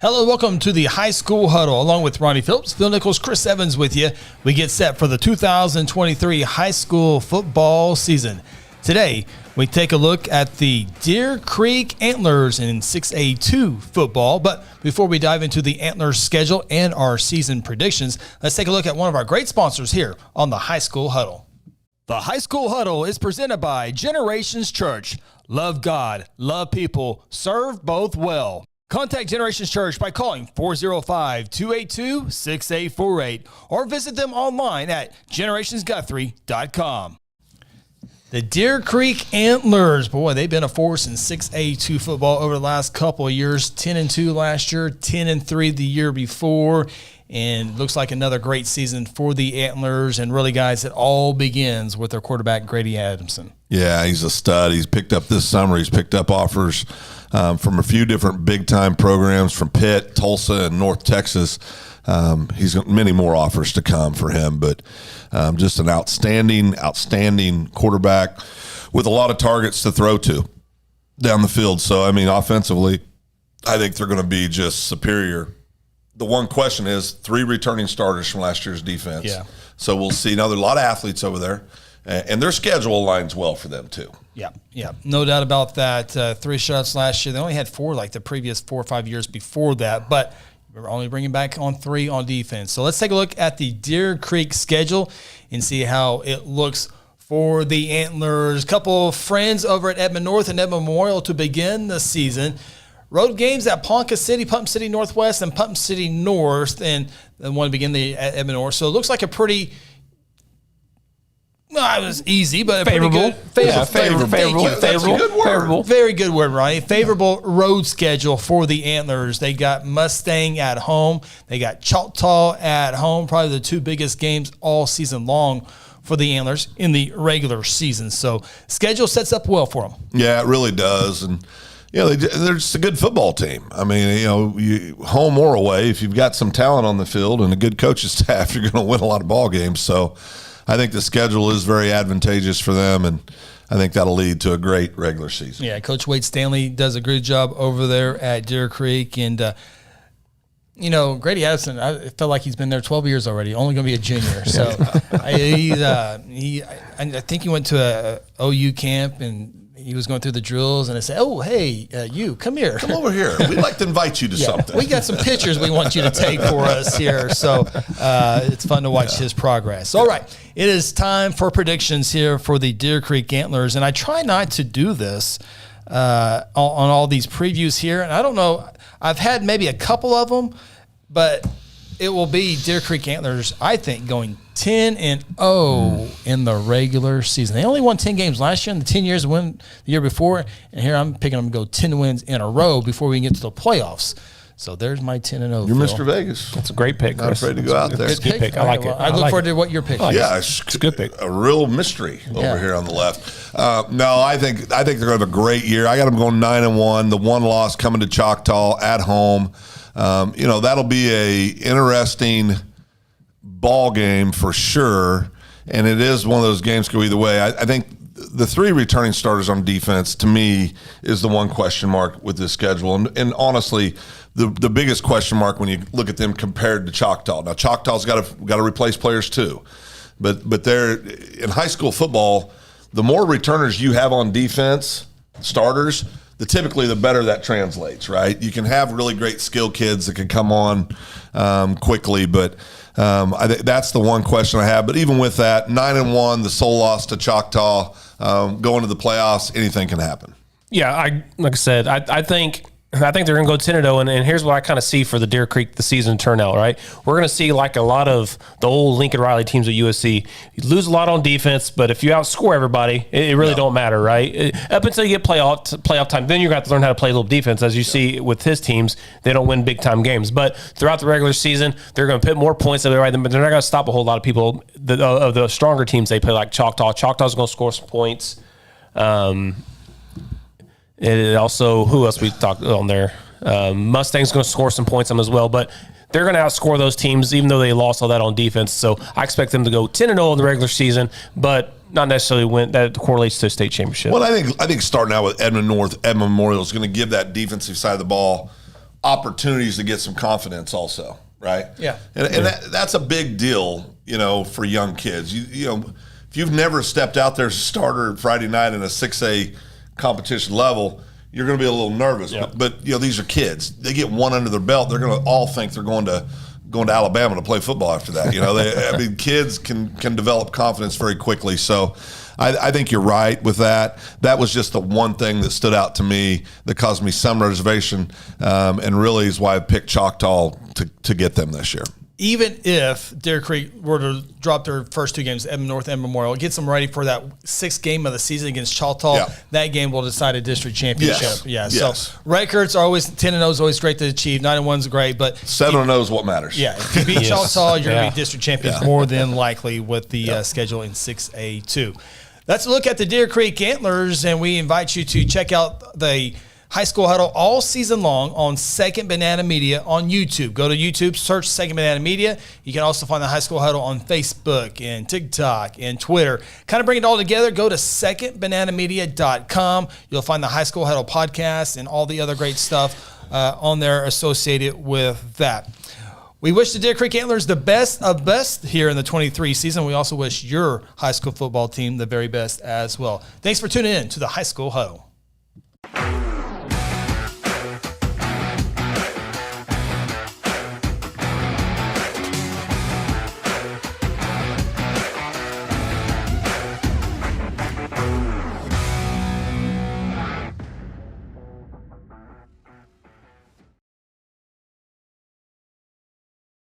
Hello, welcome to the High School Huddle. Along with Ronnie Phillips, Phil Nichols, Chris Evans with you. We get set for the 2023 high school football season. Today, we take a look at the Deer Creek Antlers in 6A2 football. But before we dive into the Antlers schedule and our season predictions, let's take a look at one of our great sponsors here on the High School Huddle. The High School Huddle is presented by Generations Church. Love God, love people, serve both well. Contact Generations Church by calling 405-282-6848 or visit them online at generationsguthrie.com. The Deer Creek Antlers, boy, they've been a force in 6A2 football over the last couple of years. 10-2 last year, 10-3 the year before, and looks like another great season for the Antlers. And really, guys, it all begins with their quarterback, Grady Adamson. Yeah, he's a stud. He's picked up this summer. He's picked up offers from a few different big-time programs from Pitt, Tulsa, and North Texas. He's got many more offers to come for him, but just an outstanding quarterback with a lot of targets to throw to down the field. So, I mean, offensively, I think they're going to be just superior. The one question is 3 returning starters from last year's defense. Yeah. So we'll see. Now, there are a lot of athletes over there, and their schedule aligns well for them too. Yeah, no doubt about that. 3 shots last year. They only had 4 like the previous 4 or 5 years before that, but we're only bringing back on 3 on defense. So let's take a look at the Deer Creek schedule and see how it looks for the Antlers. A couple of friends over at Edmond North and Edmond Memorial to begin the season. Road games at Ponca City, Putnam City Northwest, and Putnam City North, and then want to begin the at Edmond North. So it looks like a pretty – it was easy, but favorable. Favorable. Very good word, Ronnie. Favorable road schedule for the Antlers. They got Mustang at home. They got Choctaw at home. Probably the 2 biggest games all season long for the Antlers in the regular season. So schedule sets up well for them. Yeah, it really does. And they're just a good football team. I mean, home or away, if you've got some talent on the field and a good coaching staff, you're going to win a lot of ball games. So I think the schedule is very advantageous for them, and I think that'll lead to a great regular season. Yeah, Coach Wade Stanley does a good job over there at Deer Creek. And, Grady Addison, I felt like he's been there 12 years already, only going to be a junior. So I think he went to a OU camp, and he was going through the drills, and I said, "Oh, hey, you, come here. Come over here. We'd like to invite you to something. We got some pictures we want you to take for us here." So it's fun to watch his progress. All right, it is time for predictions here for the Deer Creek Antlers, and I try not to do this on all these previews here. And I don't know, I've had maybe a couple of them, but it will be Deer Creek Antlers, I think, going 10-0 in the regular season. They only won 10 games last year in the 10 years win the year before, and here I'm picking them to go 10 wins in a row before we get to the playoffs. So there's my 10-0. You're Mr. Vegas. That's a great pick, Chris. Not afraid to go out there. Good pick. I like it. I look forward to what your pick is. Yeah, it's a good pick. A real mystery over here on the left. No, I think they're going to have a great year. I got them going 9-1. The one loss coming to Choctaw at home. That'll be a interesting ball game for sure, and it is one of those games go either way. I think the 3 returning starters on defense, to me, is the one question mark with this schedule, and honestly, the biggest question mark when you look at them compared to Choctaw. Now, Choctaw's got to replace players too, but they're in high school football. The more returners you have on defense, starters, typically the better that translates, right? You can have really great skill kids that can come on quickly, but I think that's the one question I have. But even with that, 9-1, the sole loss to Choctaw, going to the playoffs, anything can happen. Yeah, like I said, I think they're going to go 10-0, and here's what I kind of see for the Deer Creek the season turnout, right? We're going to see like a lot of the old Lincoln Riley teams at USC. You lose a lot on defense, but if you outscore everybody, it really don't matter, right? Up until you get playoff time, then you're going to have to learn how to play a little defense. As you see with his teams, they don't win big-time games. But throughout the regular season, they're going to put more points, but they're not going to stop a whole lot of people. Of the stronger teams they play, like Choctaw. Choctaw's going to score some points. It also, who else we talked on there? Mustang's going to score some points on them as well, but they're going to outscore those teams, even though they lost all that on defense. So I expect them to go 10-0 in the regular season, but not necessarily win. That correlates to a state championship. Well, I think starting out with Edmond North, Edmond Memorial is going to give that defensive side of the ball opportunities to get some confidence also, right? Yeah. And that's a big deal, for young kids. If you've never stepped out there as a starter Friday night in a 6A competition level, you're going to be a little nervous. Yeah. But these are kids. They get one under their belt, they're going to all think they're going to Alabama to play football after that. Kids can develop confidence very quickly. So I think you're right with that. That was just the one thing that stood out to me that caused me some reservation, and really is why I picked Choctaw to get them this year. Even if Deer Creek were to drop their first 2 games, Edmond North and Memorial, it gets them ready for that 6th game of the season against Choctaw. Yeah. That game will decide a district championship. Yes. Yeah. Yes. So records are always 10-0 is always great to achieve. 9-1 is great, but 7-0 is what matters. yeah, if you beat Choctaw, you're going to be district champions Yeah. more than likely with the schedule in 6A2. Let's look at the Deer Creek Antlers, and we invite you to check out the High School Huddle all season long on Second Banana Media on YouTube. Go to YouTube, search Second Banana Media. You can also find the High School Huddle on Facebook and TikTok and Twitter. Kind of bring it all together. Go to secondbananamedia.com. You'll find the High School Huddle podcast and all the other great stuff on there associated with that. We wish the Deer Creek Antlers the best of best here in the 23 season. We also wish your high school football team the very best as well. Thanks for tuning in to the High School Huddle.